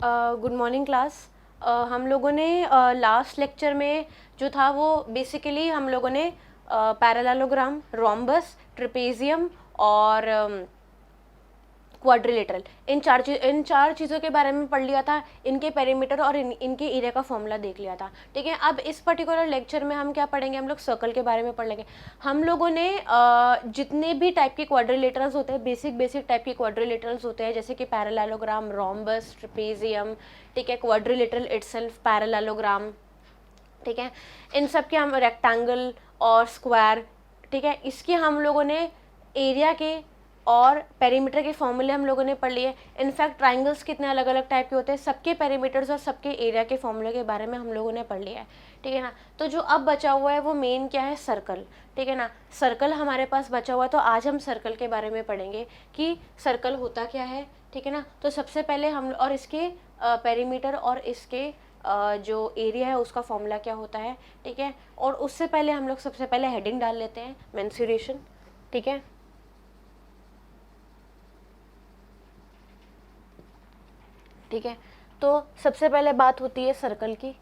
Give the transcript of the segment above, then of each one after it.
Good morning class. हम लोगों ने लास्ट लेक्चर में जो था वो बेसिकली हम लोगों ने पैरेललोग्राम, रोम्बस, ट्रेपेजियम और क्वाड्रिलेटरल इन चार चीज़ों के बारे में पढ़ लिया था। इनके पेरीमीटर और इनके एरिया का फॉर्मूला देख लिया था। ठीक है, अब इस पर्टिकुलर लेक्चर में हम क्या पढ़ेंगे, हम लोग सर्कल के बारे में पढ़ लेंगे। हम लोगों ने जितने भी टाइप के क्वाड्रिलेटरल्स होते हैं, बेसिक टाइप के क्वाड्रिलेटरल्स होते हैं, जैसे कि पैरेललोग्राम, रोम्बस, ट्रेपेजियम, ठीक है, क्वाड्रिलेटरल इटसेल्फ, पैरेललोग्राम, ठीक है, इन सब के हम रेक्टेंगल और स्क्वायर, ठीक है, इसके हम लोगों ने एरिया के और पेरीमीटर के फॉर्मूले हम लोगों ने पढ़ लिए। इनफैक्ट ट्राइंगल्स कितने अलग अलग टाइप के होते हैं, सबके पेरीमीटर्स और सबके एरिया के फॉर्मूले के बारे में हम लोगों ने पढ़ लिया है। ठीक है ना, तो जो अब बचा हुआ है वो मेन क्या है, सर्कल। ठीक है ना, सर्कल हमारे पास बचा हुआ है, तो आज हम सर्कल के बारे में पढ़ेंगे कि सर्कल होता क्या है। ठीक है ना, तो सबसे पहले हम और इसके पेरीमीटर और इसके जो एरिया है उसका फॉर्मूला क्या होता है। ठीक है, और उससे पहले हम लोग सबसे पहले हेडिंग डाल लेते हैं, मेंसुरेशन। ठीक है, ठीक है, तो सबसे पहले बात होती है सर्कल की।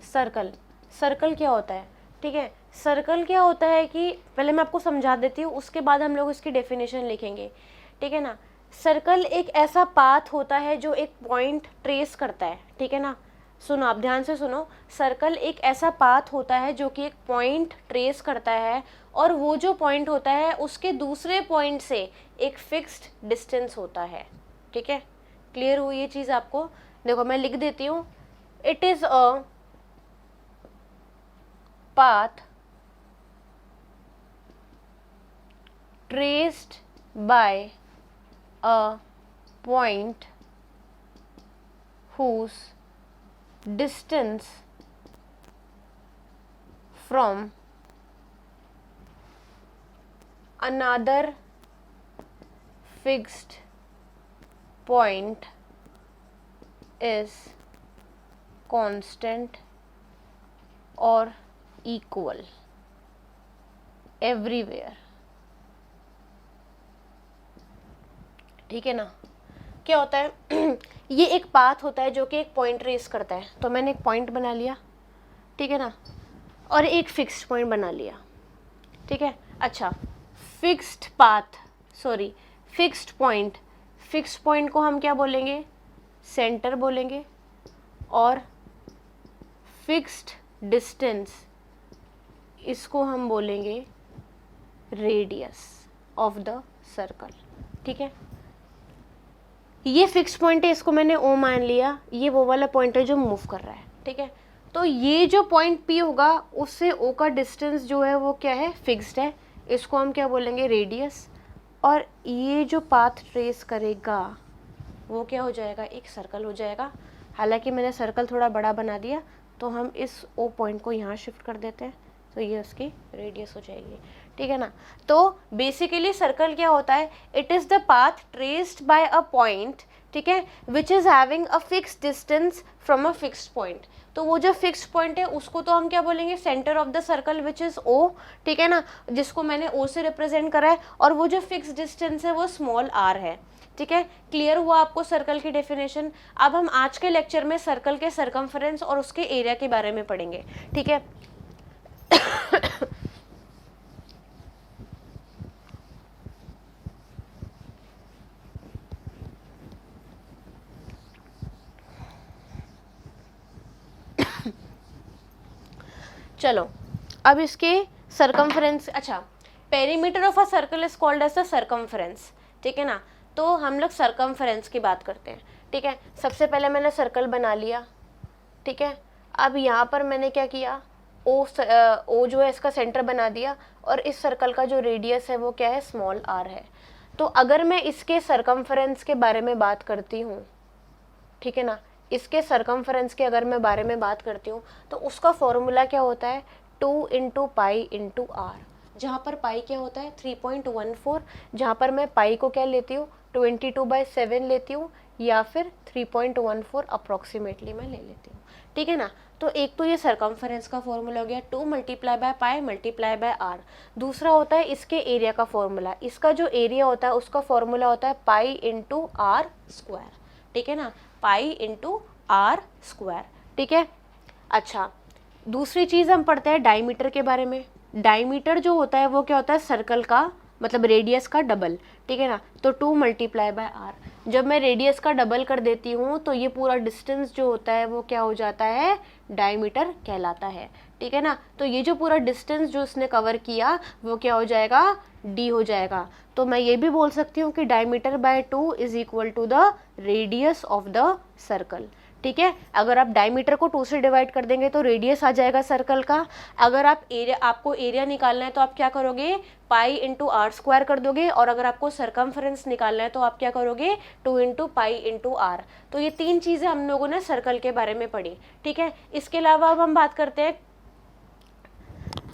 सर्कल क्या होता है। ठीक है, सर्कल क्या होता है कि पहले मैं आपको समझा देती हूँ, उसके बाद हम लोग इसकी डेफिनेशन लिखेंगे। ठीक है ना, सर्कल एक ऐसा पाथ होता है जो एक पॉइंट ट्रेस करता है। ठीक है ना, सुनो, आप ध्यान से सुनो। सर्कल एक ऐसा पाथ होता है जो कि एक पॉइंट ट्रेस करता है, और वो जो पॉइंट होता है उसके दूसरे पॉइंट से एक फिक्स्ड डिस्टेंस होता है। ठीक है, क्लियर हुई ये चीज़ आपको। देखो मैं लिख देती हूँ, it is a path traced by a point whose distance from another fixed point is constant or equal everywhere। ठीक है ना, क्या होता है ये एक पाथ होता है जो कि एक पॉइंट ट्रेस करता है। तो मैंने एक पॉइंट बना लिया, ठीक है ना, और एक फिक्स्ड पॉइंट बना लिया। ठीक है, अच्छा, फिक्स्ड पॉइंट को हम क्या बोलेंगे, सेंटर बोलेंगे, और फिक्स्ड डिस्टेंस इसको हम बोलेंगे रेडियस ऑफ द सर्कल। ठीक है, ये फिक्स पॉइंट है, इसको मैंने ओ मान लिया, ये वो वाला पॉइंट है जो मूव कर रहा है। ठीक है, तो ये जो पॉइंट पी होगा उससे ओ का डिस्टेंस जो है वो क्या है, फिक्स्ड है, इसको हम क्या बोलेंगे, रेडियस। और ये जो पाथ ट्रेस करेगा वो क्या हो जाएगा, एक सर्कल हो जाएगा। हालांकि मैंने सर्कल थोड़ा बड़ा बना दिया, तो हम इस ओ पॉइंट को यहाँ शिफ्ट कर देते हैं, तो ये उसकी रेडियस हो जाएगी। ठीक है ना, तो बेसिकली सर्कल क्या होता है, it is the path traced by a point, ठीक है, which is having a fixed distance from a fixed point. तो वो जो फिक्स्ड पॉइंट है उसको तो हम क्या बोलेंगे, centre of the circle which is O. ठीक है ना, जिसको मैंने ओ से रिप्रेजेंट करा है, और वो जो फिक्स्ड डिस्टेंस है वो स्मॉल आर है। ठीक है, क्लियर हुआ आपको सर्कल की डेफिनेशन। अब हम आज के लेक्चर में सर्कल के सर्कमफरेंस और उसके एरिया के बारे में पढ़ेंगे। ठीक है, चलो अब इसके सर्कमफरेंस, अच्छा, perimeter of a circle is called as the circumference. ठीक है ना, तो हम लोग सर्कमफरेंस की बात करते हैं। ठीक है, सबसे पहले मैंने सर्कल बना लिया। ठीक है, अब यहाँ पर मैंने क्या किया, ओ जो है इसका सेंटर बना दिया, और इस सर्कल का जो रेडियस है वो क्या है, स्मॉल आर है। तो अगर मैं इसके सर्कमफरेंस के बारे में बात करती हूँ, ठीक है ना, इसके सर्कमफरेंस के अगर मैं बारे में बात करती हूँ, तो उसका फॉर्मूला क्या होता है, 2 इंटू पाई इंटू आर, जहाँ पर पाई क्या होता है 3.14, जहाँ पर मैं पाई को क्या लेती हूँ 22/7 लेती हूँ, या फिर 3.14 अप्रॉक्सीमेटली मैं ले लेती हूँ। ठीक है ना, तो एक तो ये सरकमफेरेंस का फॉर्मूला हो गया 2 multiply by pi multiply by R. दूसरा होता है इसके एरिया का फॉर्मूला, इसका जो एरिया होता है उसका फॉर्मूला होता है पाई इंटू आर स्क्वायर, ठीक है ना, पाई इंटू आर स्क्वायर, ठीक है। अच्छा, दूसरी चीज़ हम पढ़ते हैं डायमीटर के बारे में। डायमीटर जो होता है वो क्या होता है, सर्कल का मतलब रेडियस का डबल, ठीक है ना। तो 2 मल्टीप्लाई बाय आर, जब मैं रेडियस का डबल कर देती हूँ तो ये पूरा डिस्टेंस जो होता है वो क्या हो जाता है, डायमीटर कहलाता है, ठीक है ना। तो ये जो पूरा डिस्टेंस जो इसने कवर किया वो क्या हो जाएगा, डी हो जाएगा। तो मैं ये भी बोल सकती हूँ कि diameter by 2 is equal to the radius of the circle, ठीक है। अगर आप डायमीटर को 2 से डिवाइड कर देंगे तो रेडियस आ जाएगा सर्कल का। अगर आपको एरिया निकालना है तो आप क्या करोगे, पाई इंटू आर स्क्वायर कर दोगे, और अगर आपको सरकमफेरेंस निकालना है तो आप क्या करोगे, 2 इंटू पाई इंटू आर। तो ये 3 चीज़ें हम लोगों ने सर्कल के बारे में पढ़ी, ठीक है। इसके अलावा अब हम बात करते हैं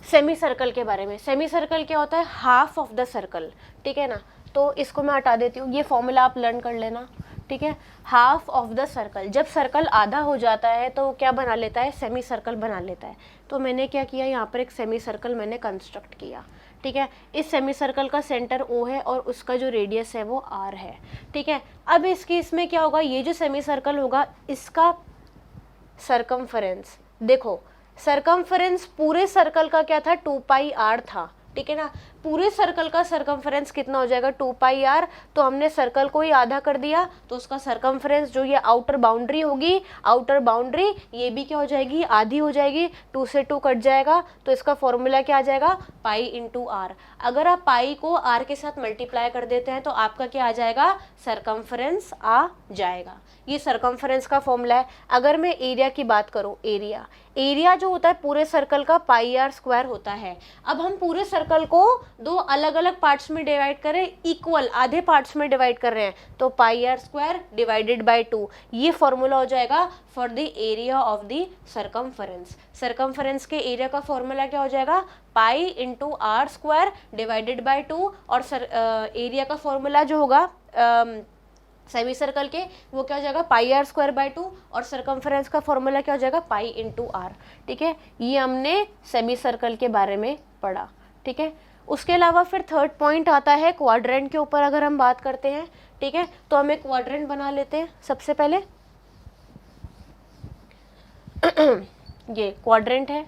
सेमी सर्कल के बारे में। सेमी सर्कल क्या होता है, हाफ ऑफ द सर्कल, ठीक है ना। तो इसको मैं हटा देती हूँ, ये फॉर्मूला आप लर्न कर लेना, ठीक है। हाफ ऑफ द सर्कल, जब सर्कल आधा हो जाता है तो क्या बना लेता है, सेमी सर्कल बना लेता है। तो मैंने क्या किया, यहाँ पर एक सेमी सर्कल मैंने कंस्ट्रक्ट किया, ठीक है। इस सेमी सर्कल का सेंटर ओ है और उसका जो रेडियस है वो आर है, ठीक है। अब इस केस में क्या होगा, ये जो सेमी सर्कल होगा इसका सरकमफेरेंस, देखो सरकमफेरेंस पूरे सर्कल का क्या था, 2 पाई आर था, ठीक है ना। पूरे सर्कल का सरकमफेरेंस कितना हो जाएगा, 2 पाई आर। तो हमने सर्कल को ही आधा कर दिया तो उसका सरकमफेरेंस जो ये आउटर बाउंड्री होगी, आउटर बाउंड्री ये भी क्या हो जाएगी, आधी हो जाएगी, 2 से 2 कट जाएगा। तो इसका फॉर्मूला क्या आ जाएगा, पाई इंटू आर। अगर आप पाई को आर के साथ मल्टीप्लाई कर देते हैं तो आपका क्या आ जाएगा, सरकमफेरेंस आ जाएगा। ये सरकमफेरेंस का फॉर्मूला है। अगर मैं एरिया की बात करूँ, एरिया जो होता है पूरे सर्कल का पाई आर स्क्वायर होता है। अब हम पूरे सर्कल को 2 अलग अलग पार्ट्स में डिवाइड करें, इक्वल आधे पार्ट्स में डिवाइड कर रहे हैं, तो pi are square divided by 2, ये फॉर्मूला हो जाएगा for the area of the circumference. Circumference के एरिया का फॉर्मूला क्या हो जाएगा, pi into R square divided by 2, और एरिया का फॉर्मूला जो होगा सेमी सर्कल के वो क्या हो जाएगा, पाई आर स्क्वायर बाय 2, और सरकमफेरेंस का फॉर्मूला क्या हो जाएगा, पाई इंटू आर, ठीक है। ये हमने सेमी सर्कल के बारे में पढ़ा, ठीक है। उसके अलावा फिर थर्ड पॉइंट आता है क्वाड्रेंट के ऊपर अगर हम बात करते हैं, ठीक है। तो हम एक क्वाड्रेंट बना लेते हैं सबसे पहले। ये क्वाड्रेंट है।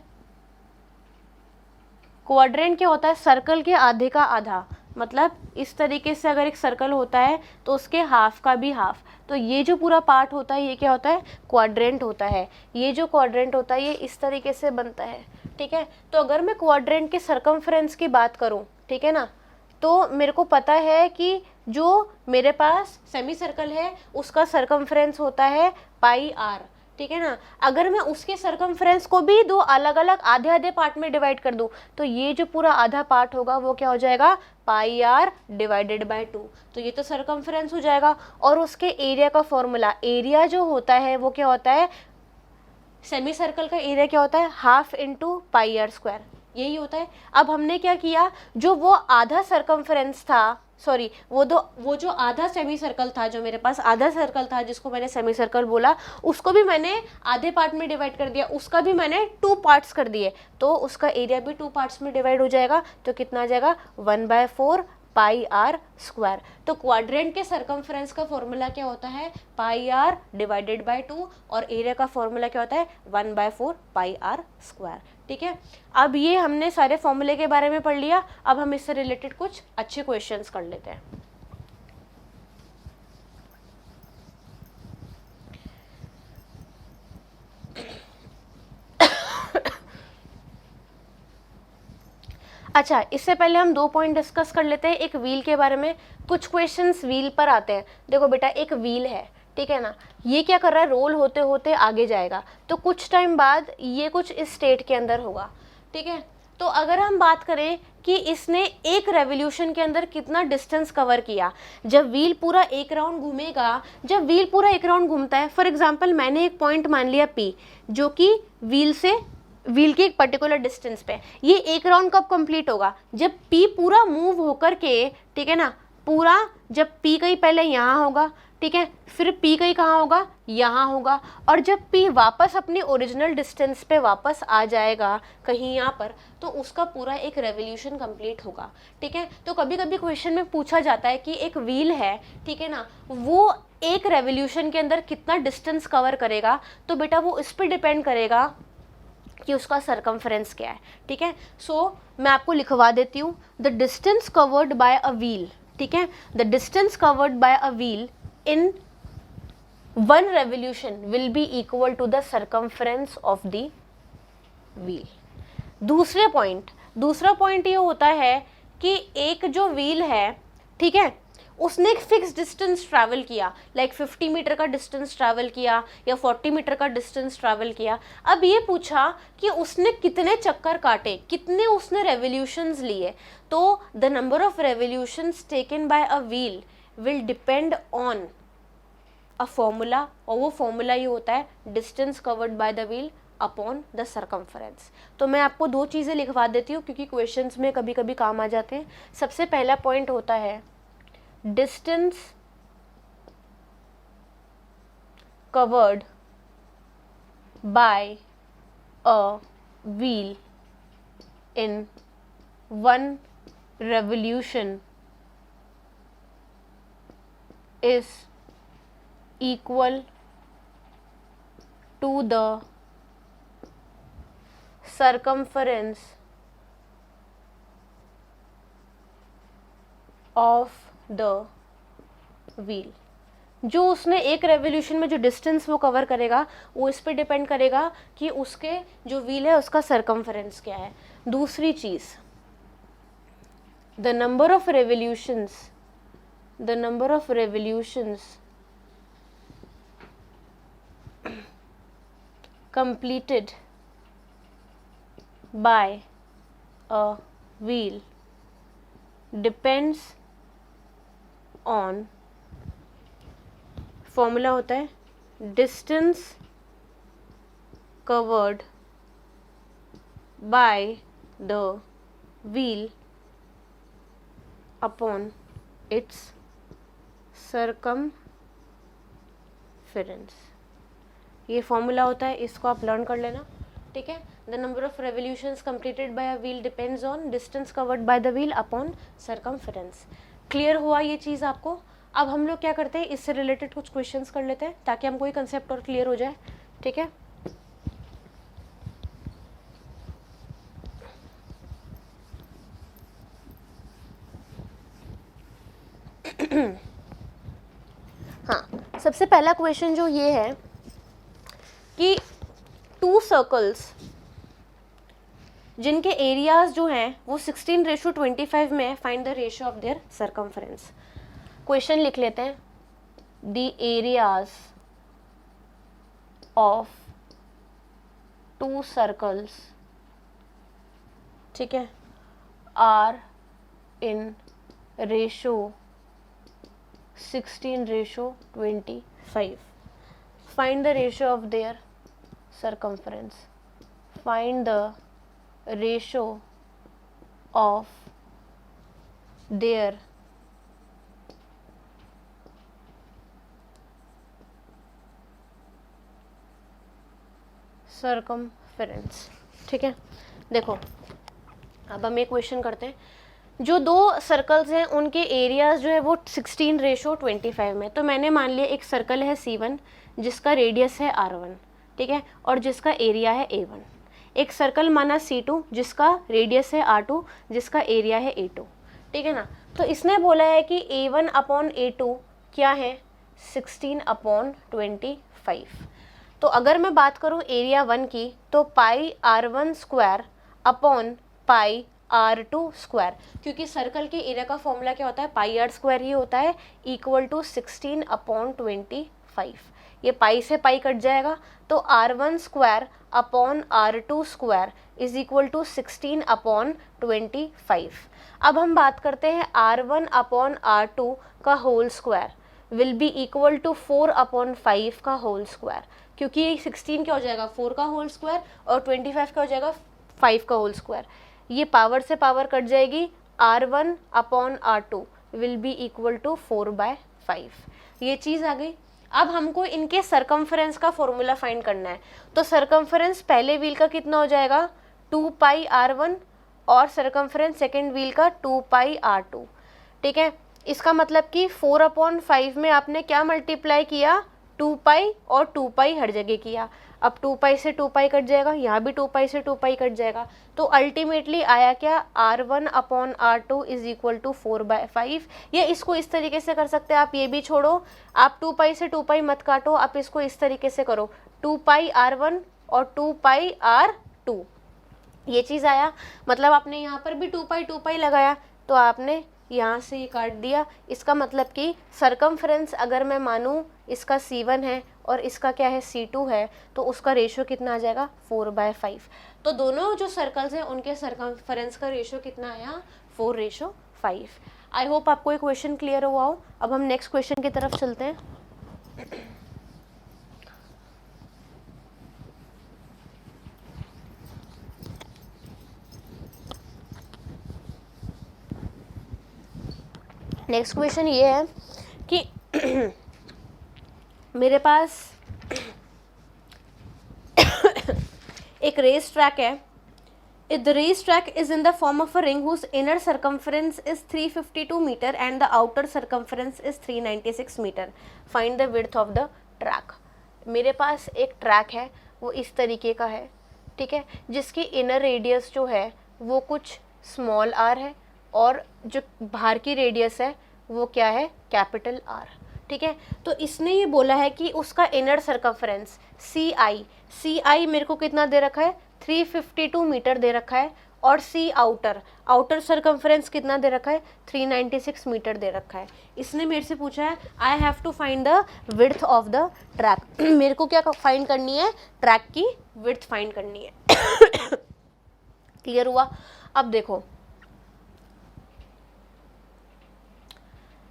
क्वाड्रेंट क्या होता है, सर्कल के आधे का आधा, मतलब इस तरीके से अगर एक सर्कल होता है तो उसके हाफ का भी हाफ। तो ये जो पूरा पार्ट होता है ये क्या होता है, क्वाड्रेंट होता है। ये जो क्वाड्रेंट होता है ये इस तरीके से बनता है, ठीक है। तो अगर मैं क्वाड्रेंट के सरकमफेरेंस की बात करूं, ठीक है ना, तो मेरे को पता है कि जो मेरे पास सेमी सर्कल है उसका सरकमफेरेंस होता है पाई आर, ठीक है ना। अगर मैं उसके सरकमफेरेंस को भी 2 अलग अलग आधे आधे पार्ट में डिवाइड कर दूं तो ये जो पूरा आधा पार्ट होगा वो क्या हो जाएगा, पाई आर डिवाइडेड बाय 2। तो ये तो सरकमफेरेंस हो जाएगा। और उसके एरिया का फॉर्मूला, एरिया जो होता है वो क्या होता है, सेमी सर्कल का एरिया क्या होता है, half into pi are square, यही होता है। अब हमने क्या किया, जो वो आधा सरकमफेरेंस था, सॉरी वो जो आधा सेमी सर्कल था, जो मेरे पास आधा सर्कल था जिसको मैंने सेमी सर्कल बोला, उसको भी मैंने आधे पार्ट में डिवाइड कर दिया, उसका भी मैंने 2 पार्ट्स कर दिए, तो उसका एरिया भी 2 पार्ट्स में डिवाइड हो जाएगा। तो कितना आ जाएगा, 1/4 पाई आर स्क्वायर। तो क्वाड्रेंट के सरकमफेरेंस का फॉर्मूला क्या होता है, पाई आर डिवाइडेड बाय 2, और एरिया का फॉर्मूला क्या होता है, 1/4 पाई आर स्क्वायर, ठीक है। अब ये हमने सारे फॉर्मूले के बारे में पढ़ लिया। अब हम इससे रिलेटेड कुछ अच्छे क्वेश्चंस कर लेते हैं। अच्छा, इससे पहले हम 2 पॉइंट डिस्कस कर लेते हैं। एक व्हील के बारे में, कुछ क्वेश्चंस व्हील पर आते हैं। देखो बेटा, एक व्हील है, ठीक है ना, ये क्या कर रहा है, रोल होते होते आगे जाएगा, तो कुछ टाइम बाद ये कुछ इस स्टेट के अंदर होगा, ठीक है। तो अगर हम बात करें कि इसने एक रेवोल्यूशन के अंदर कितना डिस्टेंस कवर किया, जब व्हील पूरा एक राउंड घूमेगा, जब व्हील पूरा एक राउंड घूमता है, फॉर एग्जांपल मैंने एक पॉइंट मान लिया P, जो कि व्हील के एक पर्टिकुलर डिस्टेंस पे, ये एक राउंड कब कंप्लीट होगा, जब P पूरा मूव होकर के, ठीक है ना, पूरा जब P कहीं पहले यहाँ होगा, ठीक है, फिर p कहीं कहाँ होगा, यहाँ होगा, और जब p वापस अपनी ओरिजिनल डिस्टेंस पे वापस आ जाएगा कहीं यहाँ पर, तो उसका पूरा एक रेवोल्यूशन कंप्लीट होगा। ठीक है, तो कभी कभी क्वेश्चन में पूछा जाता है कि एक व्हील है, ठीक है ना, वो एक रेवोल्यूशन के अंदर कितना डिस्टेंस कवर करेगा, तो बेटा वो इस पर डिपेंड करेगा कि उसका सरकमफ्रेंस क्या है। ठीक है, सो मैं आपको लिखवा देती हूँ, the distance covered by a wheel, ठीक है, the distance covered by a wheel in one revolution will be equal to the circumference of the wheel. दूसरा पॉइंट ये होता है कि एक जो व्हील है, ठीक है, उसने एक फिक्स डिस्टेंस ट्रैवल किया, लाइक 50 मीटर का डिस्टेंस ट्रैवल किया या 40 मीटर का डिस्टेंस ट्रैवल किया। अब ये पूछा कि उसने कितने चक्कर काटे, कितने उसने रेवोल्यूशंस लिए, तो the number of revolutions taken by a wheel will depend on a formula, और वो फॉर्मूला ये होता है distance covered by the wheel upon the circumference. तो मैं आपको दो चीज़ें लिखवा देती हूँ क्योंकि क्वेश्चंस में कभी कभी काम आ जाते हैं। सबसे पहला पॉइंट होता है distance covered by a wheel in one revolution is equal to the circumference of the wheel। जो उसने एक रेवोल्यूशन में जो डिस्टेंस वो कवर करेगा वो इस पे डिपेंड करेगा कि उसके जो व्हील है उसका सरकमफरेंस क्या है। दूसरी चीज़, the number of revolutions completed by a wheel depends on, formula होता है distance covered by the wheel upon its circumference. ये फॉर्मूला होता है, इसको आप लर्न कर लेना। ठीक है, the number of revolutions completed by a wheel depends on distance covered by the wheel upon circumference. Clear हुआ ये चीज़ आपको? अब हम लोग क्या करते हैं, इससे रिलेटेड कुछ क्वेश्चंस कर लेते हैं ताकि हमको ये कंसेप्ट और क्लियर हो जाए। ठीक है, हाँ, सबसे पहला क्वेश्चन जो ये है कि टू सर्कल्स जिनके एरियाज जो हैं वो 16:25 में है, find the ratio of their circumference. Question लिख लेते हैं, the areas of two circles, ठीक है, are in ratio 16:25। Find the ratio of their circumference. Find the ratio of their circumference। ठीक है, देखो अब हम एक क्वेश्चन करते हैं। जो दो सर्कल्स हैं उनके एरियाज जो है वो 16:25 में। तो मैंने मान लिया एक सर्कल है C1 जिसका रेडियस है R1, ठीक है, और जिसका एरिया है A1। एक सर्कल माना C2 जिसका रेडियस है R2, जिसका एरिया है A2, ठीक है ना। तो इसने बोला है कि A1/A2 क्या है, 16/25। तो अगर मैं बात करूं एरिया 1 की तो πr1² अपॉन πr2², क्योंकि सर्कल के एरिया का फॉर्मूला क्या होता है, πr² ही होता है, इक्वल टू 16/25। ये पाई से पाई कट जाएगा तो r1² upon r2² is equal to 16/25। अब हम बात करते हैं r1/r2 का whole square will be equal to 4/5 का होल स्क्वायर, क्योंकि 16 क्या हो जाएगा 4 का होल स्क्वायर और 25 क्या हो जाएगा 5 का होल स्क्वायर। ये पावर से पावर कट जाएगी, r1/r2 will be equal to 4/5। ये चीज़ आ गई। अब हमको इनके सरकमफ्रेंस का फॉर्मूला फाइंड करना है। तो सरकमफ्रेंस पहले व्हील का कितना हो जाएगा 2πr1 और सरकमफ्रेंस सेकेंड व्हील का 2πr2। ठीक है, इसका मतलब कि 4/5 में आपने क्या मल्टीप्लाई किया 2π और 2π हर जगह किया। अब 2π से 2π कट जाएगा, यहाँ भी 2π से 2π कट जाएगा। तो अल्टीमेटली आया क्या r1/r2 इज इक्वल टू 4/5। ये इसको इस तरीके से कर सकते हैं आप, ये भी छोड़ो, आप 2π से 2π मत काटो, आप इसको इस तरीके से करो 2πr1 और 2πr2। ये चीज़ आया, मतलब आपने यहाँ पर भी 2π लगाया तो आपने यहाँ से ये काट दिया। इसका मतलब कि सरकमफ्रेंस अगर मैं मानूँ इसका C1 है और इसका क्या है C2 है, तो उसका रेशियो कितना आ जाएगा 4/5। तो दोनों जो सर्कल्स हैं उनके सरकमफ्रेंस का रेशियो कितना आया 4:5। आई होप आपको ये क्वेश्चन क्लियर हुआ हो। अब हम नेक्स्ट क्वेश्चन की तरफ चलते हैं। नेक्स्ट क्वेश्चन ये है कि मेरे पास एक रेस ट्रैक है। If the race track is in the form of a ring whose inner circumference is 352 meter and the outer circumference is 396 meter, find the width of the track। मेरे पास एक track है, वो इस तरीके का है, ठीक है, जिसकी इनर रेडियस जो है वो कुछ स्मॉल r है और जो बाहर की रेडियस है वो क्या है कैपिटल R। ठीक है, तो इसने ये बोला है कि उसका इनर सर्कमफ्रेंस CI मेरे को कितना दे रखा है 352 मीटर दे रखा है, और C आउटर सर्कमफ्रेंस कितना दे रखा है 396 मीटर दे रखा है। इसने मेरे से पूछा है I have to find the width of the track. मेरे को क्या फाइंड करनी है, ट्रैक की विड्थ फाइंड करनी है। क्लियर हुआ। अब देखो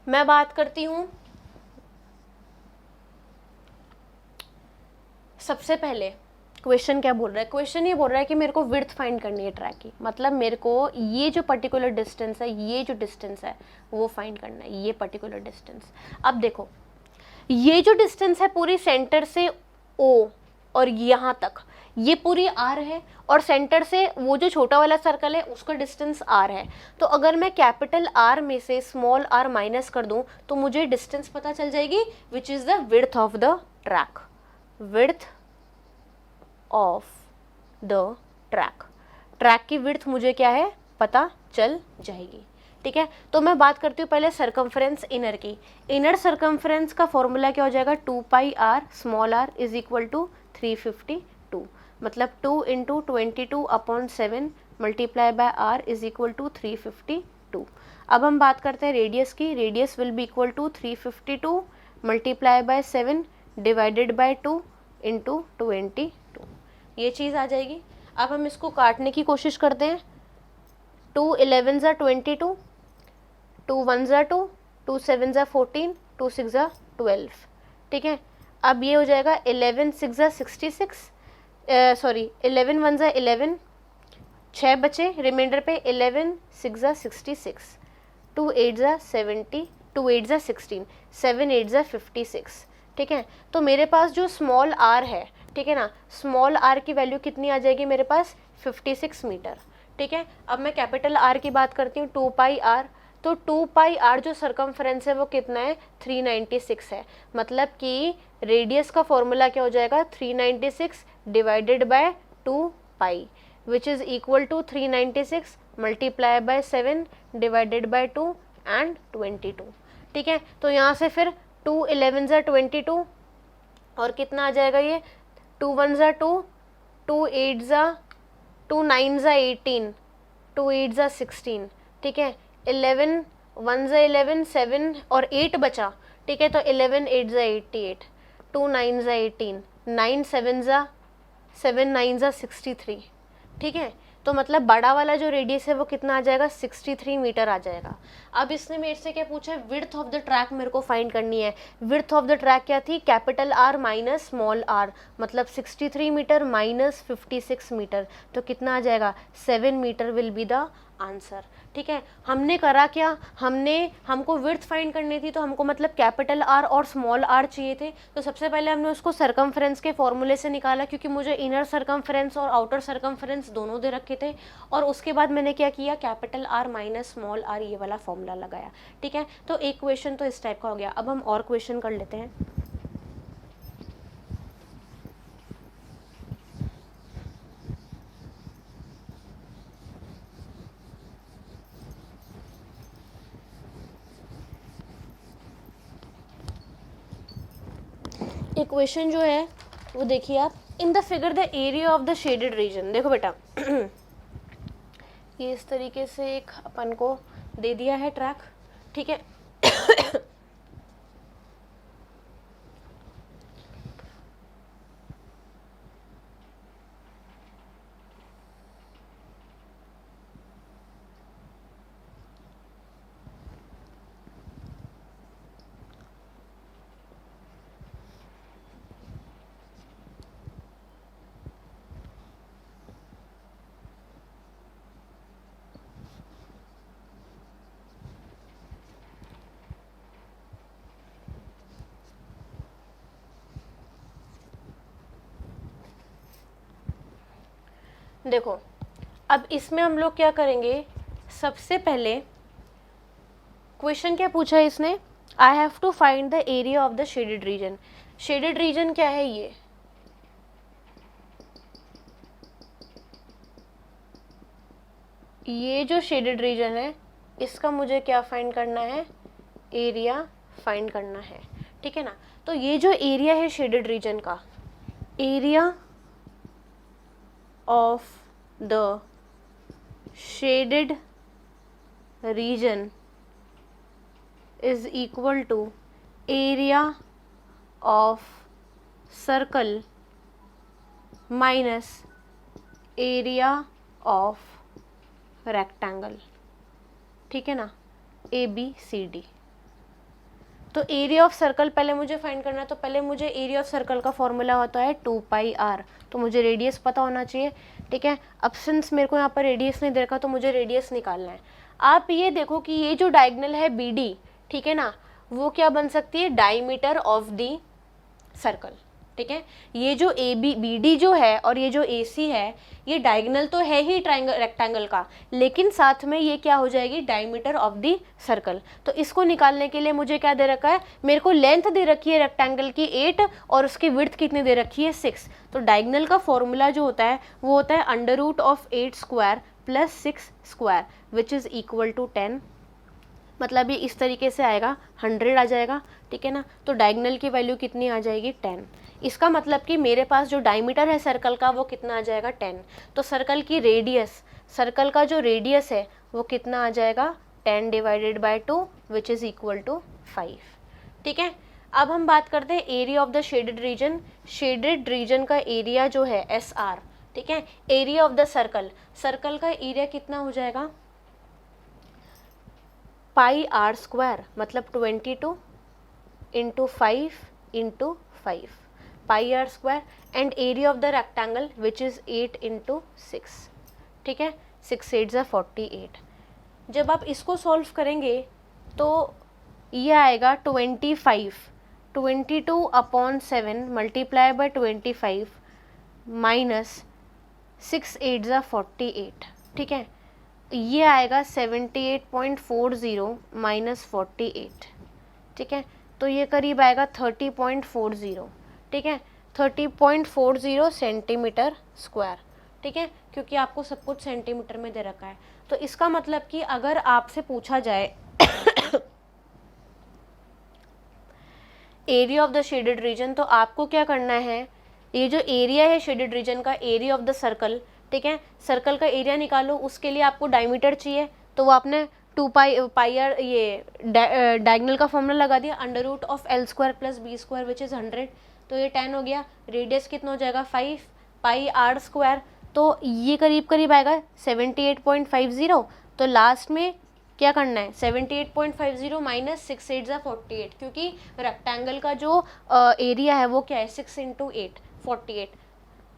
मैं बात करती हूँ, सबसे पहले क्वेश्चन क्या बोल रहा है, क्वेश्चन ये बोल रहा है कि मेरे को विड्थ फाइंड करनी है ट्रैक की, मतलब मेरे को ये जो पर्टिकुलर डिस्टेंस है, ये जो डिस्टेंस है वो फाइंड करना है, ये पर्टिकुलर डिस्टेंस। अब देखो ये जो डिस्टेंस है पूरी सेंटर से O और यहाँ तक ये पूरी R है, और सेंटर से वो जो छोटा वाला सर्कल है उसका डिस्टेंस R है। तो अगर मैं कैपिटल R में से स्मॉल r माइनस कर दूं तो मुझे डिस्टेंस पता चल जाएगी, which is the width of the track. Width of the track की विड्थ मुझे क्या है पता चल जाएगी। ठीक है, तो मैं बात करती हूँ पहले सरकमफ्रेंस इनर की। इनर सरकमफ्रेंस का फॉर्मूला क्या हो जाएगा 2πr small r is equal to 352, मतलब 2 × 22/7 multiply by r is equal to 352। अब हम बात करते हैं रेडियस की। Radius will be equal to 352 multiply by 7 divided by 2 × 22। ये चीज़ आ जाएगी। अब हम इसको काटने की कोशिश करते हैं। 2 11 ज़ा 22, 2 1 ज़ा 2, 2 7 ज़ा 14, 2 6 ज़ा 12। ठीक है, अब ये हो जाएगा 11 6 ज़ा 66, सॉरी 11 1 ज़ा 11, 6 बचे रिमाइंडर पे, 11 6 ज़ा 66, 2 8 ज़ा 70, 2 8 ज़ा 16, 7 8 ज़ा 56। ठीक है, तो मेरे पास जो स्मॉल r है, ठीक है ना, स्मॉल r की वैल्यू कितनी आ जाएगी मेरे पास 56 मीटर। ठीक है, अब मैं कैपिटल R की बात करती हूँ 2πr। तो 2πr जो सरकमफ्रेंस है वो कितना है 396 है, मतलब कि रेडियस का फॉर्मूला क्या हो जाएगा 396 divided by 2π which is equal to 396 multiply by 7 divided by 2 and 22। ठीक है, तो यहाँ से फिर 2 11 ज़ा 22 और कितना आ जाएगा ये 2 1 ज़ा 2, 2 8 ज़ा 2 9 ज़ा 18, 2 8 ज़ा 16। ठीक है, 11 1 ज़ा 11, 7 और 8 बचा। ठीक है, तो 11 8 ज़ा 88, 2 9 ज़ा 18, 9 7 ज़ा 7 9 ज़ा 63। ठीक है, तो मतलब बड़ा वाला जो रेडियस है वो कितना आ जाएगा 63 मीटर आ जाएगा। अब इसने मेरे से क्या पूछा है विड्थ ऑफ द ट्रैक मेरे को फाइंड करनी है। विड्थ ऑफ द ट्रैक क्या थी capital R minus small r, मतलब 63 मीटर माइनस 56 मीटर, तो कितना आ जाएगा 7 metre will be the answer. ठीक है, हमने करा क्या, हमको विड्थ फाइंड करनी थी, तो हमको मतलब कैपिटल आर और स्मॉल आर चाहिए थे। तो सबसे पहले हमने उसको सरकमफ्रेंस के फॉर्मूले से निकाला, क्योंकि मुझे इनर सरकमफ्रेंस और आउटर सरकमफ्रेंस दोनों दे रखे थे। और उसके बाद मैंने क्या किया, capital R minus small R ये वाला फॉर्मूला लगाया। ठीक है, तो एक क्वेश्चन तो इस टाइप का हो गया। अब हम और क्वेश्चन कर लेते हैं। एक क्वेश्चन जो है वो देखिए आप, in the figure the area of the shaded reason. देखो बेटा ये इस तरीके से एक अपन को दे दिया है ट्रैक। ठीक है देखो, अब इसमें हम लोग क्या करेंगे, सबसे पहले क्वेश्चन क्या पूछा है इसने, I have to find the area of the shaded region. Shaded region क्या है, ये जो शेडेड रीजन है इसका मुझे क्या फाइंड करना है, एरिया फाइंड करना है। ठीक है ना, तो ये जो एरिया है शेडेड रीजन का, area of the shaded reason is equal to area of circle minus area of rectangle। ठीक है ना, ABCD। तो एरिया ऑफ सर्कल पहले मुझे फाइंड करना है, तो पहले मुझे एरिया ऑफ सर्कल का फॉर्मूला होता है 2πr, तो मुझे रेडियस पता होना चाहिए। ठीक है, अब सिंस मेरे को यहाँ पर रेडियस नहीं दे रखा, तो मुझे रेडियस निकालना है। आप ये देखो कि ये जो डायगोनल है BD, ठीक है ना, वो क्या बन सकती है, डायमीटर ऑफ दी सर्कल। ठीक है, ये जो BD जो है और ये जो AC है, ये डायगोनल तो है ही ट्रायंगल रेक्टेंगल का, लेकिन साथ में ये क्या हो जाएगी, डायमीटर ऑफ दी सर्कल। तो इसको निकालने के लिए मुझे क्या दे रखा है, मेरे को लेंथ दे रखी है रेक्टेंगल की 8 और उसकी विड्थ कितनी दे रखी है 6। तो डायगोनल का फॉर्मूला जो होता है वो होता है √8 square plus 6 square which is equal to 10। मतलब ये इस तरीके से आएगा, 100 आ जाएगा। ठीक है ना, तो डायगोनल की वैल्यू कितनी आ जाएगी, 10। इसका मतलब कि मेरे पास जो डायमीटर है सर्कल का वो कितना आ जाएगा, 10। तो सर्कल की रेडियस, सर्कल का जो रेडियस है वो कितना आ जाएगा, 10 divided by 2 which is equal to 5। ठीक है, अब हम बात करते हैं area of the shaded region. Shaded region का एरिया जो है SR। ठीक है, area of the circle, circle का एरिया कितना हो जाएगा, πr स्क्वायर, मतलब 22 into 5 into 5 πr square, and area of the rectangle which is 8 into 6। ठीक है, 6 8 48। जब आप इसको सॉल्व करेंगे तो ये आएगा 25, 22/7 मल्टीप्लाई बाय 25 माइनस 6 8 48। ठीक है, ये आएगा 78.40 माइनस 48। ठीक है, तो ये करीब आएगा 30.40। ठीक है, 30.40 सेंटीमीटर स्क्वायर। ठीक है, क्योंकि आपको सब कुछ सेंटीमीटर में दे रखा है। तो इसका मतलब कि अगर आपसे पूछा जाए area of the shaded reason, तो आपको क्या करना है, ये जो एरिया है शेडेड रीजन का, एरिया ऑफ द सर्कल, ठीक है, सर्कल का एरिया निकालो, उसके लिए आपको डायमीटर चाहिए, तो वो आपने 2πr ये डायगोनल का फॉर्मूला लगा दिया, √L square plus B square which is 100। तो ये 10 हो गया। रेडियस कितना हो जाएगा, 5 πr स्क्वायर, तो ये करीब करीब आएगा 78.50। तो लास्ट में क्या करना है, 78.50 माइनस 6 8 48, क्योंकि रेक्टेंगल का जो एरिया है वो क्या है, 6 इंटू 8 48।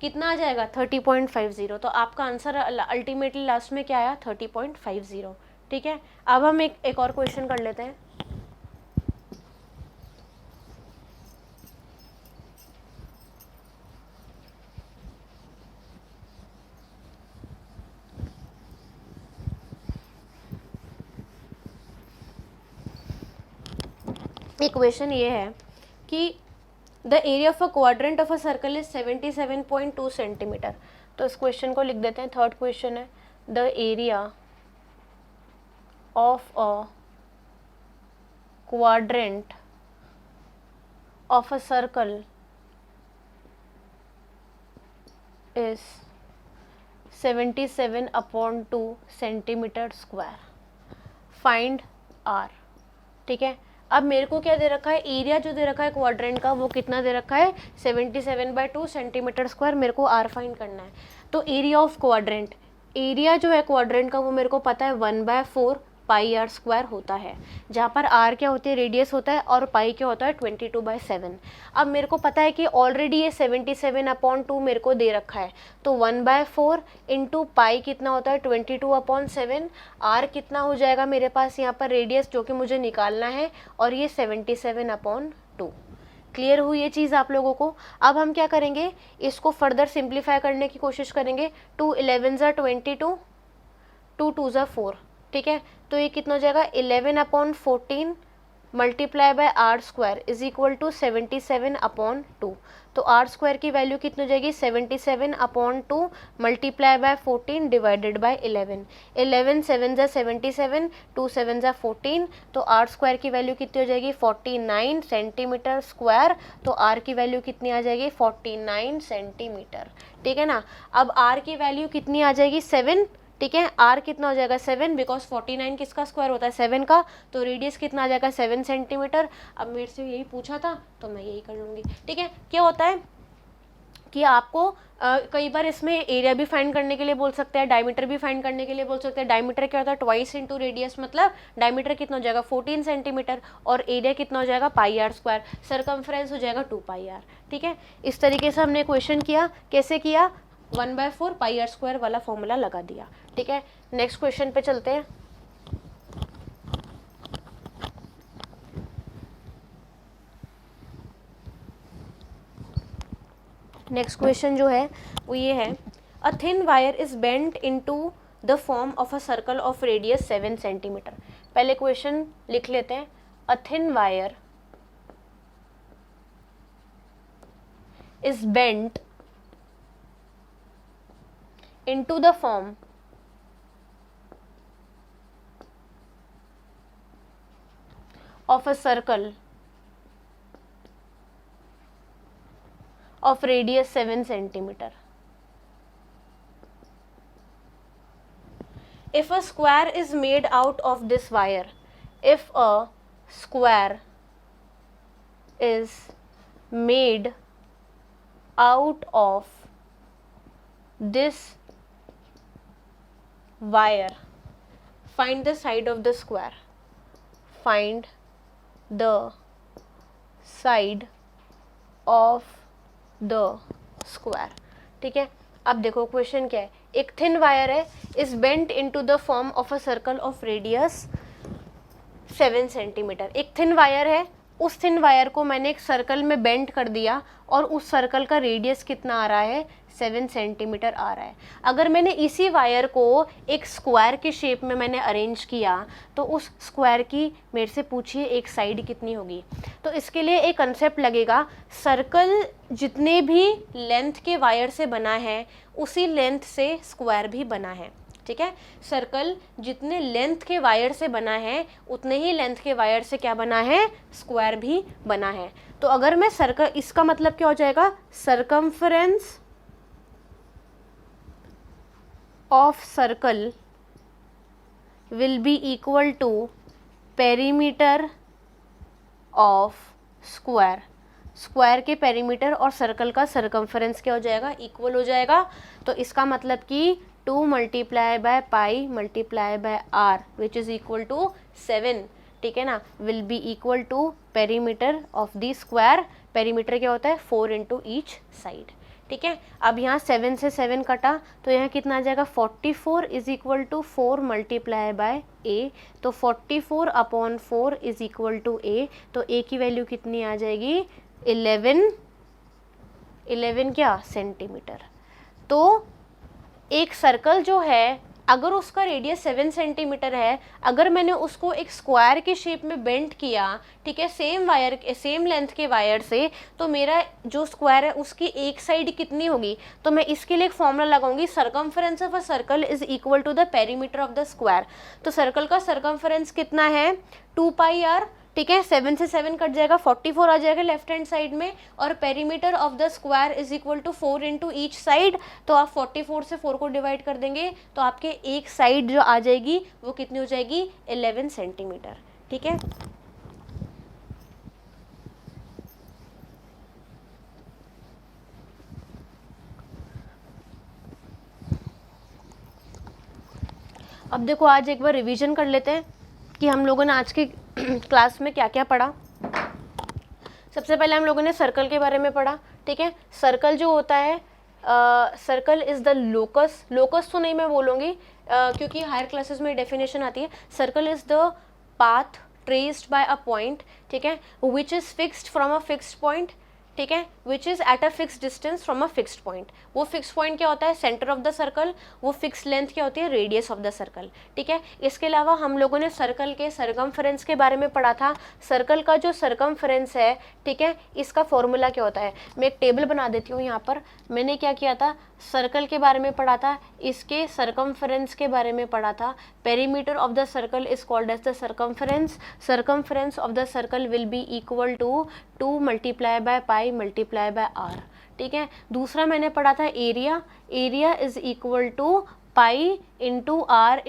कितना आ जाएगा 30.50। तो आपका आंसर अल्टीमेटली लास्ट में क्या आया 30.50। ठीक है, अब हम एक और क्वेश्चन कर लेते हैं। इक्वेशन ये है कि the area of a quadrant of a circle is 77.2 centimetre. तो इस क्वेश्चन को लिख देते हैं। थर्ड क्वेश्चन है the area of a quadrant of a circle is 77/2 centimetre square, find r. ठीक है, अब मेरे को क्या दे रखा है, एरिया जो दे रखा है क्वाड्रेंट का वो कितना दे रखा है 77/2 सेंटीमीटर स्क्वायर, मेरे को आर फाइंड करना है। तो एरिया ऑफ क्वाड्रेंट, एरिया जो है क्वाड्रेंट का वो मेरे को पता है 1/4 पाई आर स्क्वायर होता है, जहाँ पर आर क्या होती है रेडियस होता है और पाई क्या होता है 22/7। अब मेरे को पता है कि ऑलरेडी ये 77/2 मेरे को दे रखा है, तो 1/4 इंटू पाई कितना होता है 22/7। आर कितना हो जाएगा मेरे पास यहाँ पर रेडियस जो कि मुझे निकालना है, और ये 77/2। क्लियर हुई ये चीज़ आप लोगों को। अब हम क्या करेंगे, इसको फर्दर सिंप्लीफाई करने की कोशिश करेंगे। 2 11 ज़ा 22, 2 2 ज़ा 4। ठीक है, तो ये कितना हो जाएगा 11/14 multiply by r square is equal to 77/2। तो आर स्क्वायर की वैल्यू कितनी हो जाएगी 77/2 मल्टीप्लाई बाय 14 डिवाइडेड बाय 11। 11 7 ज़ा 77, 2 7 ज़ा 14, तो आर स्क्वायर की वैल्यू कितनी हो जाएगी 49 सेंटीमीटर स्क्वायर। तो आर की वैल्यू कितनी आ जाएगी 49 सेंटीमीटर। ठीक है ना, अब आर की वैल्यू कितनी आ जाएगी 7। ठीक है, आर कितना हो जाएगा 7, बिकॉज 49 किसका स्क्वायर होता है 7 का, तो रेडियस कितना आ जाएगा 7 सेंटीमीटर। अब मेरे से यही पूछा था तो मैं यही कर लूँगी। ठीक है, क्या होता है कि आपको कई बार इसमें एरिया भी फाइंड करने के लिए बोल सकते हैं, डायमीटर भी फाइंड करने के लिए बोल सकते हैं। डायमीटर क्या होता है ट्वाइस इंटू रेडियस, मतलब डायमीटर कितना हो जाएगा 14 सेंटीमीटर और एरिया कितना हो जाएगा पाई आर स्क्वायर, सरकमफ्रेंस हो जाएगा 2 पाई आर। ठीक है, इस तरीके से हमने क्वेश्चन किया। कैसे किया, 1/4 पाई आर स्क्वायर वाला फॉर्मूला लगा दिया। ठीक है, नेक्स्ट क्वेश्चन पे चलते हैं। नेक्स्ट क्वेश्चन जो है वो ये है, a thin wire is bent into the form of a circle of radius 7 centimetre. पहले क्वेश्चन लिख लेते हैं, a thin wire is bent into the form of a circle of radius 7 centimeter. If a square is made out of this wire, if a square is made out of this wire, find the side of the square, find the side of the square। ठीक है, अब देखो question क्या है, एक thin wire है, is bent into the form of a circle of radius 7 centimetre. एक thin wire है, उस थिन वायर को मैंने एक सर्कल में बेंट कर दिया और उस सर्कल का रेडियस कितना आ रहा है 7 सेंटीमीटर आ रहा है। अगर मैंने इसी वायर को एक स्क्वायर के शेप में मैंने अरेंज किया तो उस स्क्वायर की मेरे से पूछिए एक साइड कितनी होगी। तो इसके लिए एक कंसेप्ट लगेगा, सर्कल जितने भी लेंथ के वायर से बना है उसी लेंथ से स्क्वायर भी बना है। ठीक है, सर्कल जितने लेंथ के वायर से बना है उतने ही लेंथ के वायर से क्या बना है स्क्वायर भी बना है। तो अगर मैं सर्कल, इसका मतलब क्या हो जाएगा, circumference of circle will be equal to perimeter of square. Square के पेरीमीटर और सर्कल का सरकमफ्रेंस क्या हो जाएगा इक्वल हो जाएगा। तो इसका मतलब कि 2 multiply by pi multiply by r which is equal to 7। ठीक है ना, will be equal to perimeter of the square. Perimeter क्या होता है 4 इंटू ईच साइड। ठीक है। अब यहाँ 7 से 7 कटा तो यहाँ कितना आ जाएगा 44 is equal to 4 multiply by A, तो 44 upon 4 is equal to A, तो ए की वैल्यू कितनी आ जाएगी 11 क्या सेंटीमीटर। तो एक सर्कल जो है अगर उसका रेडियस 7 सेंटीमीटर है, अगर मैंने उसको एक स्क्वायर के शेप में बेंड किया, ठीक है, सेम लेंथ के वायर से, तो मेरा जो स्क्वायर है उसकी एक साइड कितनी होगी, तो मैं इसके लिए एक फॉर्मूला लगाऊंगी, circumference of a circle is equal to the perimeter of the square. तो सर्कल का सर्कमफरेंस कितना है 2 पाई आर, ठीक है, 7 से 7 कट जाएगा, 44 आ जाएगा लेफ्ट हैंड साइड में, और perimeter of the square is equal to 4 into each side, तो आप 44 से 4 को डिवाइड कर देंगे तो आपके एक साइड जो आ जाएगी वो कितनी हो जाएगी 11 सेंटीमीटर, ठीक है। अब देखो आज एक बार रिवीजन कर लेते हैं कि हम लोगों ने आज की क्लास में क्या क्या पढ़ा। सबसे पहले हम लोगों ने सर्कल के बारे में पढ़ा, ठीक है। सर्कल जो होता है, circle is the locus, locus तो नहीं मैं बोलूँगी क्योंकि हायर क्लासेस में डेफिनेशन आती है। Circle is the path traced by a point, ठीक है, which is fixed from a fixed point, ठीक है, which is at a fix distance from a fixed point. वो फिक्स पॉइंट क्या होता है सेंटर ऑफ द सर्कल, वो fix length क्या होती है रेडियस ऑफ द सर्कल, ठीक है। इसके अलावा हम लोगों ने सर्कल के सर्कमफरेंस के बारे में पढ़ा था। सर्कल का जो सर्कमफरेंस है, ठीक है, इसका फॉर्मूला क्या होता है, मैं एक टेबल बना देती हूँ यहाँ पर। मैंने क्या किया था, सर्कल के बारे में पढ़ा था, इसके सर्कमफरेंस के बारे में पढ़ा था। Perimeter of the circle is called as the circumference, circumference of the circle will be equal to 2 multiply by pi multiply by r, ठीक है। दूसरा मैंने पढ़ा था area, area is equal to pi into r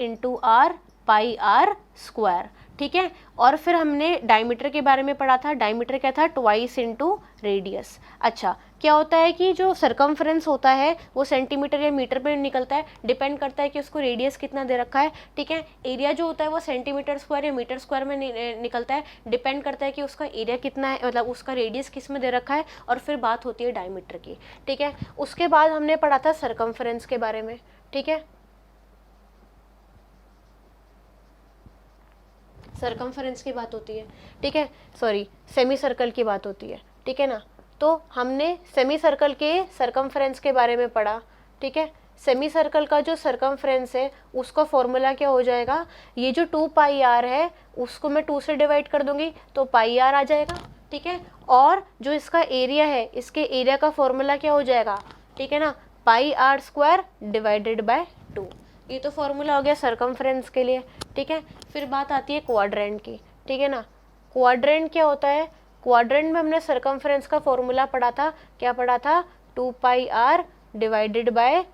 pi are square, ठीक है। और फिर हमने डायमीटर के बारे में पढ़ा था, डायमीटर क्या था ट्वाइस इंटू रेडियस। अच्छा, क्या होता है कि जो सर्कमफरेंस होता है वो सेंटीमीटर या मीटर में निकलता है, डिपेंड करता है कि उसको रेडियस कितना दे रखा है, ठीक है। एरिया जो होता है वो सेंटीमीटर स्क्वायर या मीटर स्क्वायर में निकलता है, डिपेंड करता है कि उसका एरिया कितना है, मतलब उसका रेडियस किस में दे रखा है, और फिर बात होती है डायमीटर की, ठीक है। उसके बाद हमने पढ़ा था सर्कमफरेंस के बारे में, ठीक है, सर्कमफरेंस की बात होती है, ठीक है, सॉरी सेमी सर्कल की बात होती है, ठीक है ना। तो हमने सेमी सर्कल के सर्कमफरेंस के बारे में पढ़ा, ठीक है। सेमी सर्कल का जो सर्कमफरेंस है उसका फॉर्मूला क्या हो जाएगा, ये जो 2 पाई आर है उसको मैं 2 से डिवाइड कर दूंगी तो पाई आर आ जाएगा, ठीक है। और जो इसका एरिया है, इसके एरिया का फॉर्मूला क्या हो जाएगा, ठीक है ना, पाई आर स्क्वायर डिवाइडेड बाय 2। ये तो फॉर्मूला हो गया सर्कमफ्रेंस के लिए, ठीक है। फिर बात आती है क्वाड्रेंट की, ठीक है ना। क्वाड्रेंट क्या होता है, क्वाड्रेंट में हमने सर्कमफ्रेंस का फॉर्मूला पढ़ा था, क्या पढ़ा था 2 पाई आर डिवाइडेड बाय,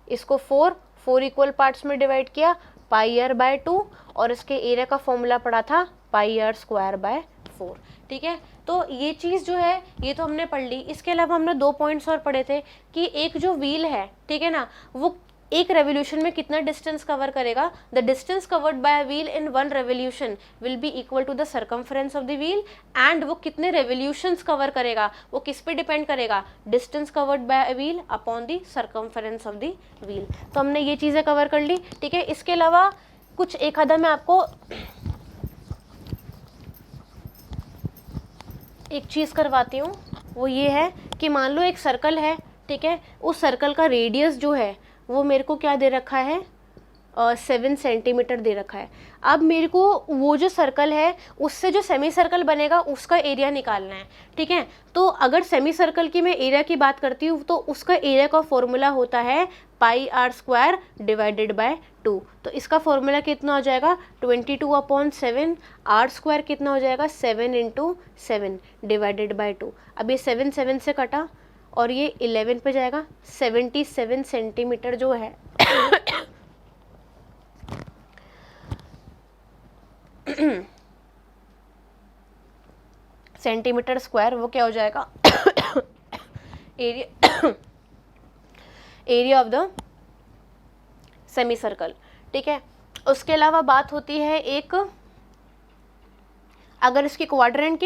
इसको 4 इक्वल पार्ट्स में डिवाइड किया, पाई आर बाय 2, और इसके एरिया का फॉर्मूला पढ़ा था पाई आर स्क्वायर बाय 4, ठीक है। तो ये चीज़ जो है ये तो हमने पढ़ ली। इसके अलावा हमने 2 पॉइंट्स और पढ़े थे कि एक जो व्हील है, ठीक है ना, वो एक रेवोल्यूशन में कितना डिस्टेंस कवर करेगा, the distance covered by a wheel in 1 revolution will be equal to the circumference of the wheel, and वो कितने रेवोल्यूशंस कवर करेगा वो किस पे डिपेंड करेगा, distance covered by a wheel upon the circumference of the wheel. तो हमने ये चीज़ें कवर कर ली, ठीक है। इसके अलावा कुछ एक आधा मैं आपको एक चीज़ करवाती हूँ, वो ये है कि मान लो एक सर्कल है, ठीक है, उस सर्कल का रेडियस जो है वो मेरे को क्या दे रखा है 7 सेंटीमीटर दे रखा है। अब मेरे को वो जो सर्कल है उससे जो सेमी सर्कल बनेगा उसका एरिया निकालना है, ठीक है। तो अगर सेमी सर्कल की मैं एरिया की बात करती हूँ तो उसका एरिया का फॉर्मूला होता है पाई आर स्क्वायर डिवाइडेड बाय 2। तो इसका फॉर्मूला कितना हो जाएगा 22/7, आर स्क्वायर कितना हो जाएगा 7 इंटू 7 डिवाइडेड बाय 2। अब ये 7 से कटा और ये 11 पे जाएगा, 77 सेंटीमीटर जो है सेंटीमीटर स्क्वायर, वो क्या हो जाएगा area of the semi circle, ठीक है। उसके अलावा बात होती है एक, अगर इसकी क्वाड्रेंट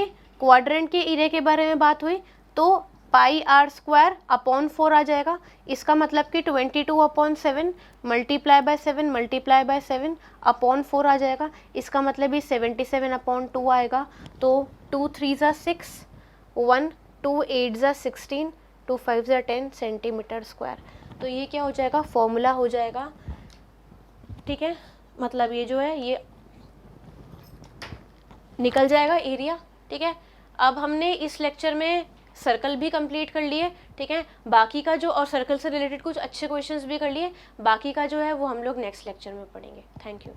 के एरिया के बारे में बात हुई तो पाई आर स्क्वायर अपॉन 4 आ जाएगा। इसका मतलब कि 22/7 multiply by 7 multiply by 7 upon 4 आ जाएगा। इसका मतलब ये 77/2 आएगा। तो 2 3 ज़ा 6, 1 2 8 ज़ा 16, 2 5 ज़ा 10 सेंटीमीटर स्क्वायर। तो ये क्या हो जाएगा, फॉर्मूला हो जाएगा, ठीक है। मतलब ये जो है ये निकल जाएगा एरिया, ठीक है। अब हमने इस लेक्चर में सर्कल भी कंप्लीट कर लिए, ठीक है। बाकी का जो और सर्कल से रिलेटेड कुछ अच्छे क्वेश्चंस भी कर लिए, बाकी का जो है वो हम लोग नेक्स्ट लेक्चर में पढ़ेंगे। Thank you.